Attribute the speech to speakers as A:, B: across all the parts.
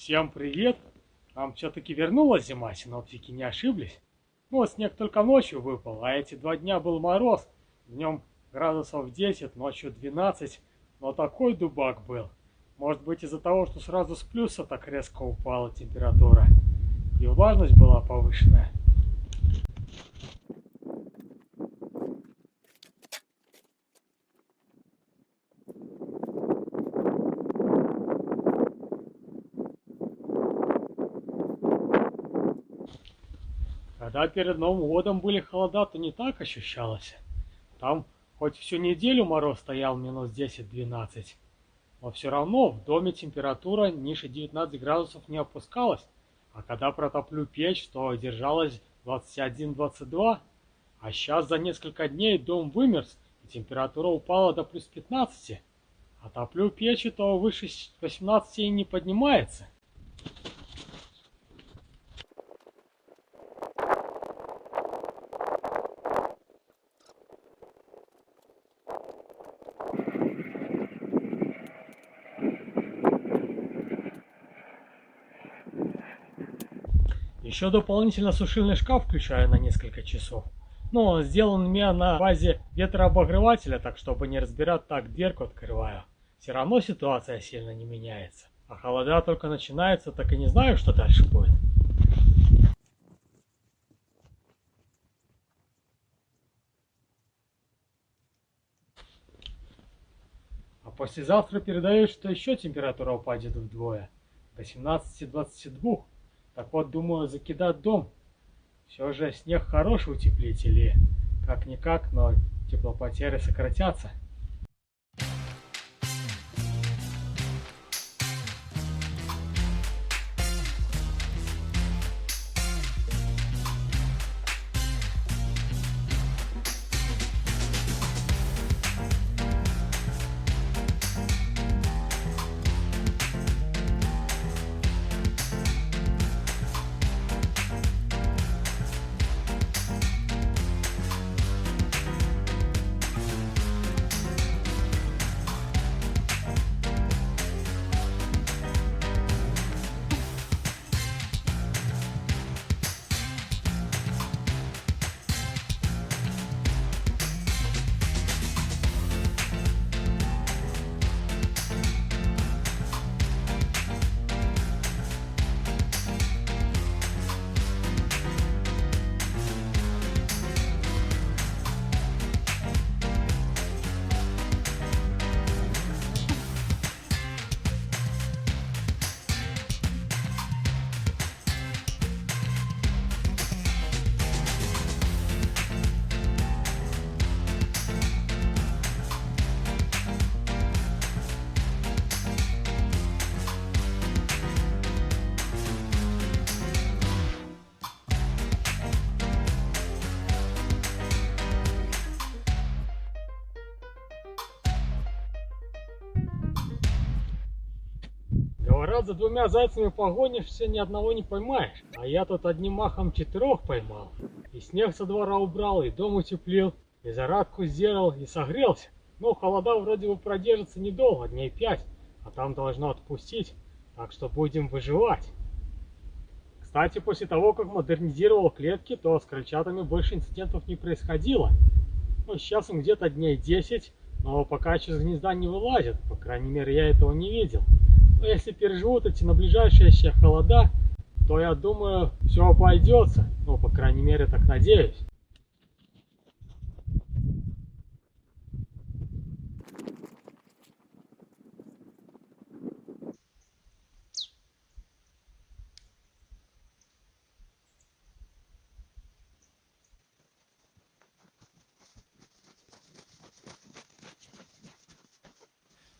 A: Всем привет! Нам все-таки вернулась зима, синоптики не ошиблись. Ну, вот снег только ночью выпал, а эти 2 дня был мороз. Днем градусов 10, ночью 12, но такой дубак был. Может быть из-за того, что сразу с плюса так резко упала температура. И влажность была повышенная. Когда перед Новым годом были холода, то не так ощущалось. Там хоть всю неделю мороз стоял минус 10-12, но все равно в доме температура ниже 19 градусов не опускалась, а когда протоплю печь, то держалась 21-22, а сейчас за несколько дней дом вымерз и температура упала до плюс 15, а топлю печи, то выше 18 и не поднимается. Еще дополнительно сушильный шкаф включаю на несколько часов. Но он сделан у меня на базе ветрообогревателя, так чтобы не разбирать, так дверку открываю. Все равно ситуация сильно не меняется. А холода только начинается, так и не знаю, что дальше будет. А послезавтра передают, что еще температура упадет вдвое. До 17-22. Так вот, думаю, закидать дом. Все же снег хороший утеплитель и как-никак, но теплопотери сократятся. Говорят, за 2 зайцами погонишься, ни одного не поймаешь. А я тут одним махом 4 поймал. И снег со двора убрал, и дом утеплил, и зарядку сделал, и согрелся. Но холода вроде бы продержится недолго, дней 5, а там должно отпустить. Так что будем выживать. Кстати, после того, как модернизировал клетки, то с крольчатами больше инцидентов не происходило. Ну, сейчас им где-то дней 10, но пока из гнезда не вылазят. По крайней мере, я этого не видел. Но если переживут эти наближающиеся холода, то я думаю, все обойдется. Ну, по крайней мере, так надеюсь.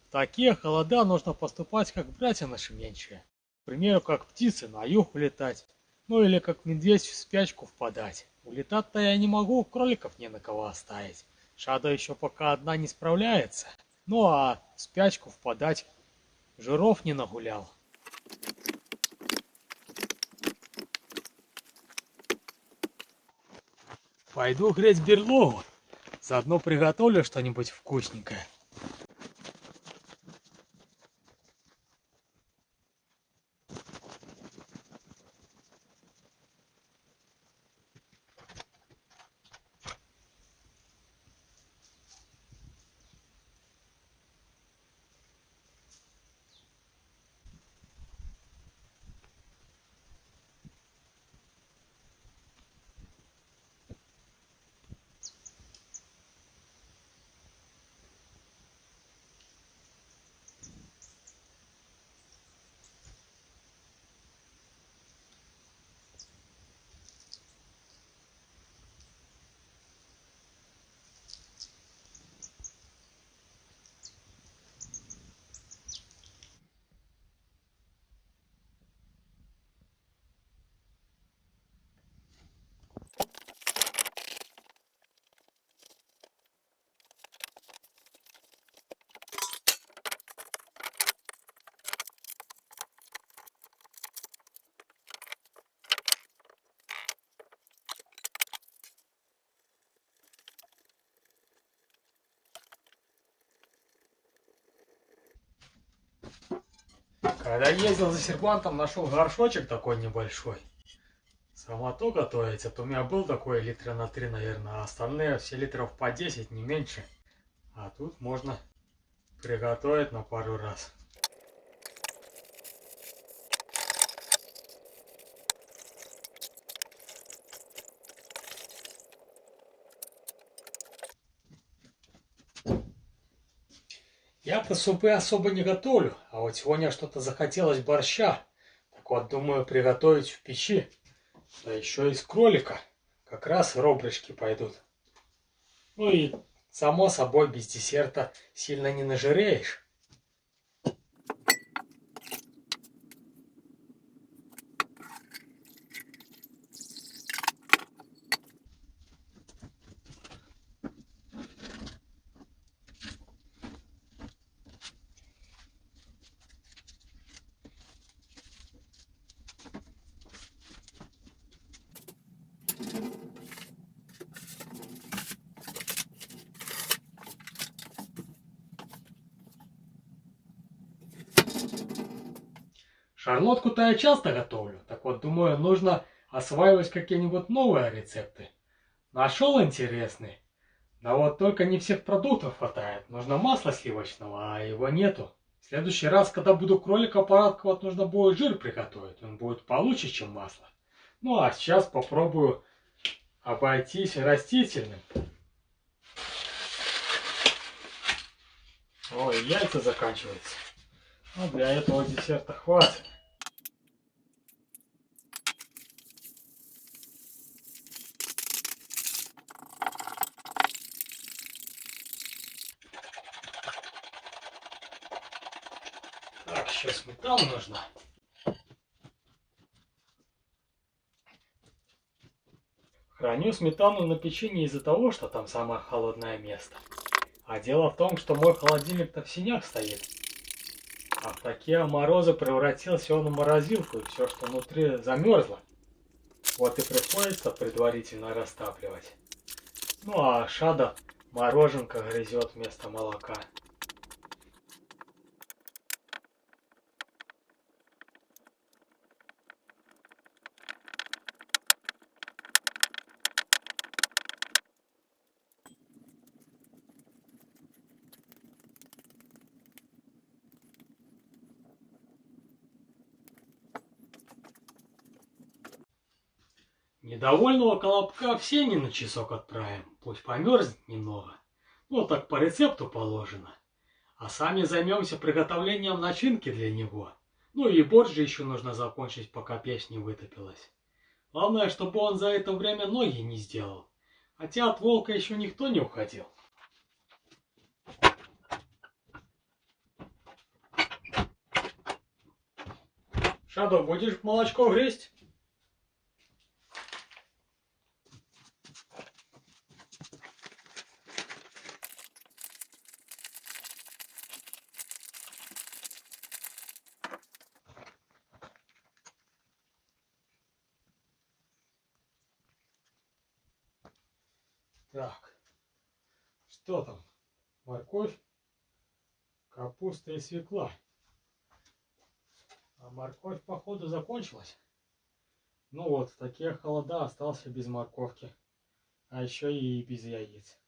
A: В такие холода нужно поступать, как братья наши меньшие. К примеру, как птицы на юг улетать. Ну или как медведь в спячку впадать. Улетать-то я не могу, кроликов не на кого оставить. Шада еще пока одна не справляется. Ну а в спячку впадать жиров не нагулял. Пойду греть берлогу. Заодно приготовлю что-нибудь вкусненькое. Когда ездил за сервантом, нашел горшочек такой небольшой. Сама то готовить, а то у меня был такой литра на 3, наверное, а остальные все литров по 10, не меньше. А тут можно приготовить на пару раз. Я-то супы особо не готовлю, а вот сегодня что-то захотелось борща. Так вот, думаю приготовить в печи. Да еще из кролика. Как раз ребрышки пойдут. Ну и, само собой, без десерта сильно не нажиреешь. Шарлотку-то я часто готовлю, так вот думаю, нужно осваивать какие-нибудь новые рецепты. Нашел интересный, да вот только не всех продуктов хватает. Нужно масла сливочного, а его нету. В следующий раз, когда буду кролика порядковать, нужно будет жир приготовить, он будет получше, чем масло. Ну а сейчас попробую обойтись растительным. Ой, яйца заканчиваются. Ну, для этого десерта хватит. Так, еще сметана нужна. Храню сметану на печи не из-за того, что там самое холодное место. А дело в том, что мой холодильник-то в сенях стоит. А в такие морозы превратился он в морозилку, и все, что внутри, замерзло. Вот и приходится предварительно растапливать. Ну а Шада мороженка грызет вместо молока. Недовольного колобка в сени на часок отправим, пусть померзнет немного. Ну так по рецепту положено. А сами займемся приготовлением начинки для него. Ну и борщ же еще нужно закончить, пока печь не вытопилась. Главное, чтобы он за это время ноги не сделал. Хотя от волка еще никто не уходил. Шадо, будешь молочко грызть? Так, что там? Морковь, капуста и свекла. А морковь, походу, закончилась. Ну вот, в такие холода остался без морковки. А еще и без яиц.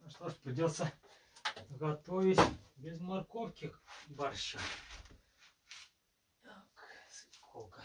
A: Ну что ж, придется готовить без морковки борща. Так, свеколка.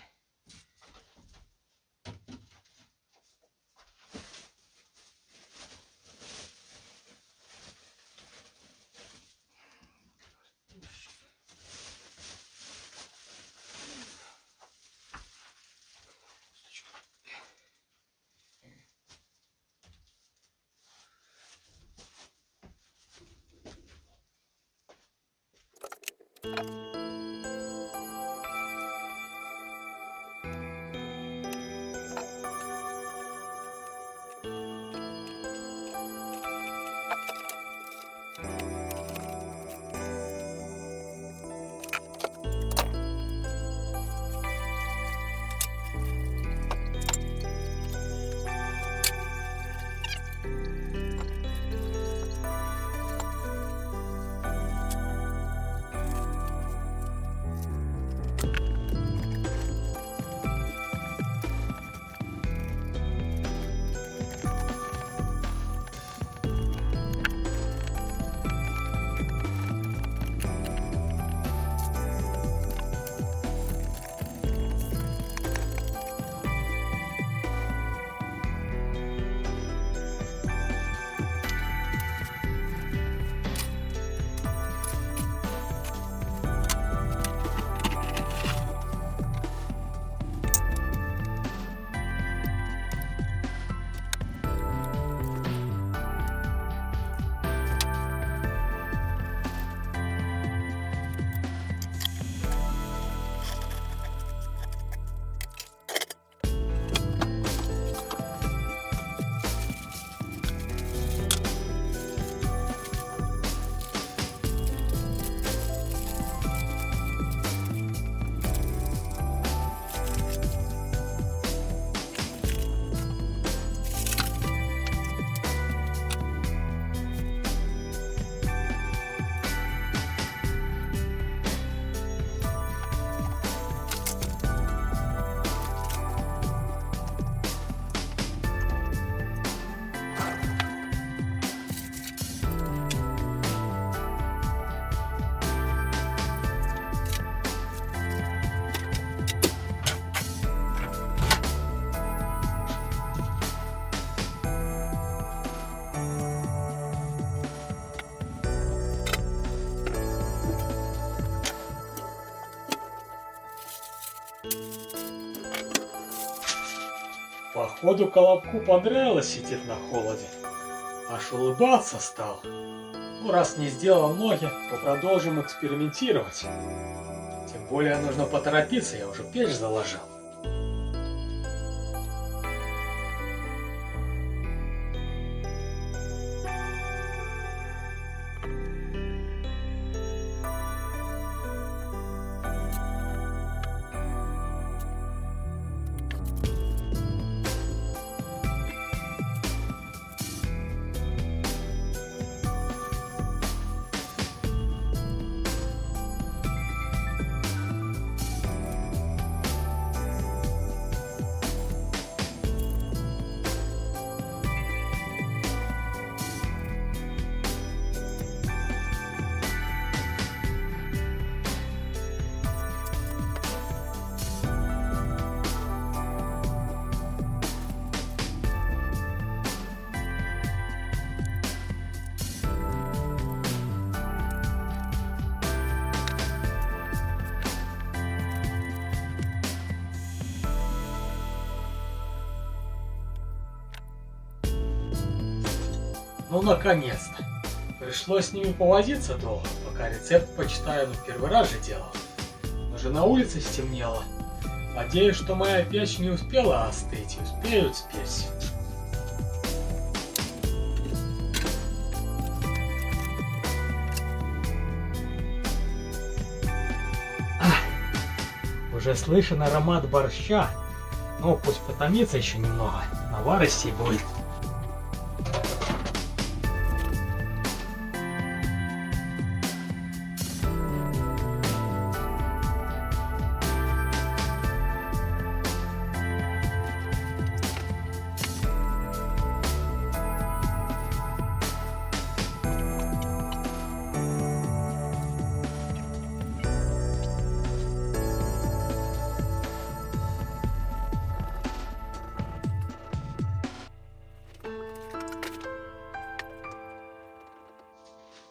A: Походу Колобку понравилось сидеть на холоде. Аж улыбаться стал. Ну, раз не сделал ноги, то продолжим экспериментировать. Тем более нужно поторопиться, я уже печь заложил. Ну, наконец-то. Пришлось с ними повозиться долго, пока рецепт почитаю, но первый раз же делал. Уже на улице стемнело. Надеюсь, что моя печь не успела остыть и успеют спеть. Уже слышен аромат борща. Ну, пусть потомится еще немного. Наваристей будет.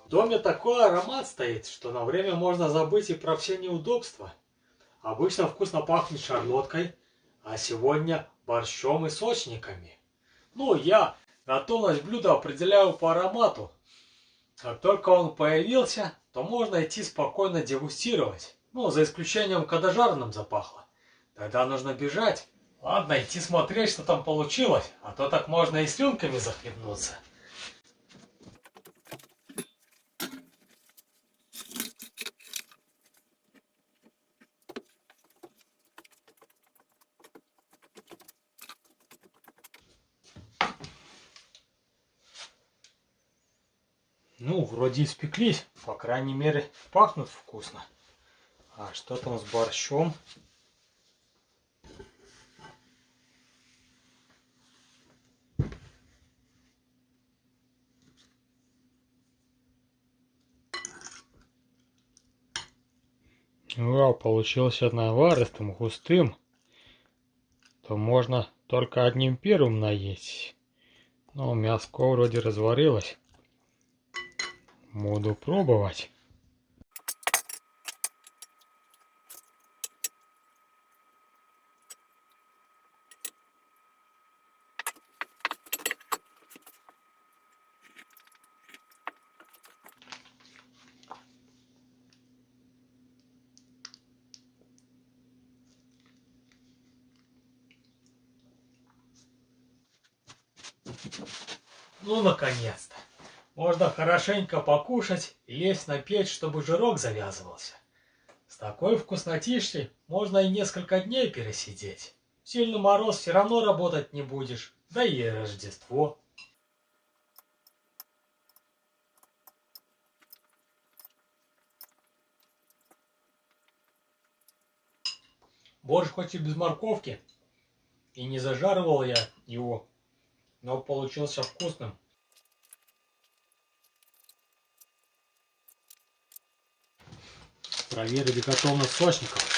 A: В доме такой аромат стоит, что на время можно забыть и про все неудобства. Обычно вкусно пахнет шарлоткой, а сегодня борщом и сочниками. Ну, я готовность блюда определяю по аромату. Как только он появился, то можно идти спокойно дегустировать. Ну, за исключением, когда жареным запахло. Тогда нужно бежать. Ладно, идти смотреть, что там получилось, а то так можно и слюнками захлебнуться. Ну, вроде испеклись, по крайней мере, пахнут вкусно. А что там с борщом? Вау, получился наваристым, густым. То можно только одним первым наесть. Но мяско вроде разварилось. Буду пробовать. Ну, наконец-то. Можно хорошенько покушать и лезть на печь, чтобы жирок завязывался. С такой вкуснотищей можно и несколько дней пересидеть. В сильный мороз все равно работать не будешь, да и Рождество. Борщ хоть и без морковки, и не зажаривал я его, но получился вкусным. Проверили готовность сочников.